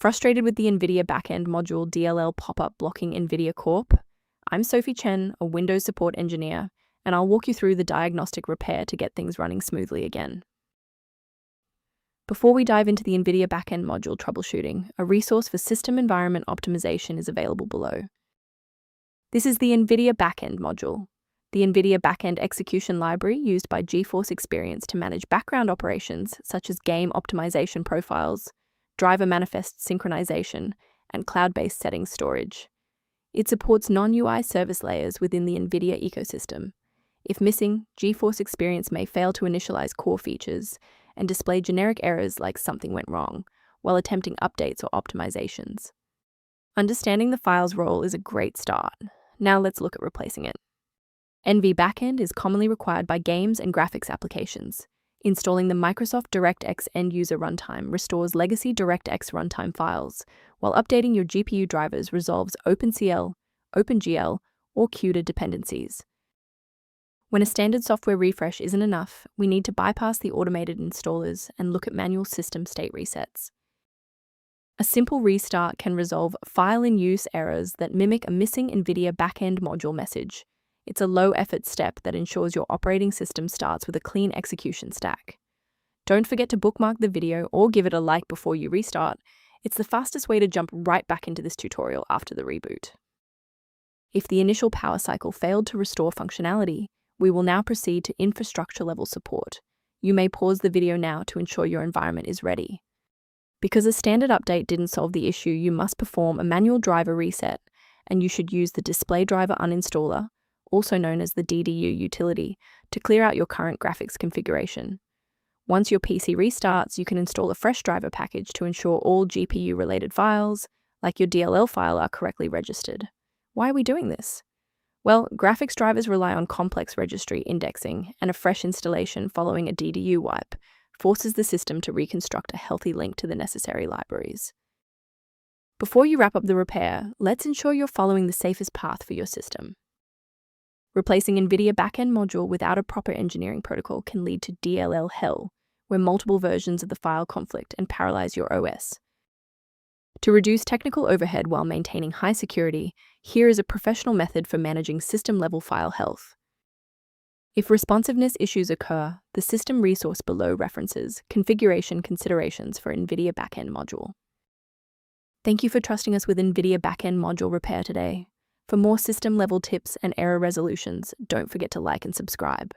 Frustrated with the NVIDIA Backend module DLL pop-up blocking NVIDIA Corp? I'm Sophie Chen, a Windows support engineer, and I'll walk you through the diagnostic repair to get things running smoothly again. Before we dive into the NVIDIA Backend module troubleshooting, a resource for system environment optimization is available below. This is the NVIDIA Backend module, the NVIDIA Backend execution library used by GeForce Experience to manage background operations such as game optimization profiles, driver manifest synchronization, and cloud-based settings storage. It supports non-UI service layers within the NVIDIA ecosystem. If missing, GeForce Experience may fail to initialize core features and display generic errors like something went wrong, while attempting updates or optimizations. Understanding the file's role is a great start. Now let's look at replacing it. Nvbackend is commonly required by games and graphics applications. Installing the Microsoft DirectX end-user runtime restores legacy DirectX runtime files, while updating your GPU drivers resolves OpenCL, OpenGL, or CUDA dependencies. When a standard software refresh isn't enough, we need to bypass the automated installers and look at manual system state resets. A simple restart can resolve file-in-use errors that mimic a missing NVIDIA Backend module message. It's a low-effort step that ensures your operating system starts with a clean execution stack. Don't forget to bookmark the video or give it a like before you restart. It's the fastest way to jump right back into this tutorial after the reboot. If the initial power cycle failed to restore functionality, we will now proceed to infrastructure-level support. You may pause the video now to ensure your environment is ready. Because a standard update didn't solve the issue, you must perform a manual driver reset, and you should use the Display Driver Uninstaller, also known as the DDU utility, to clear out your current graphics configuration. Once your PC restarts, you can install a fresh driver package to ensure all GPU-related files, like your DLL file, are correctly registered. Why are we doing this? Well, graphics drivers rely on complex registry indexing, and a fresh installation following a DDU wipe forces the system to reconstruct a healthy link to the necessary libraries. Before you wrap up the repair, let's ensure you're following the safest path for your system. Replacing NVIDIA Backend module without a proper engineering protocol can lead to DLL hell, where multiple versions of the file conflict and paralyze your OS. To reduce technical overhead while maintaining high security, here is a professional method for managing system-level file health. If responsiveness issues occur, the system resource below references configuration considerations for NVIDIA Backend module. Thank you for trusting us with NVIDIA Backend module repair today. For more system-level tips and error resolutions, don't forget to like and subscribe.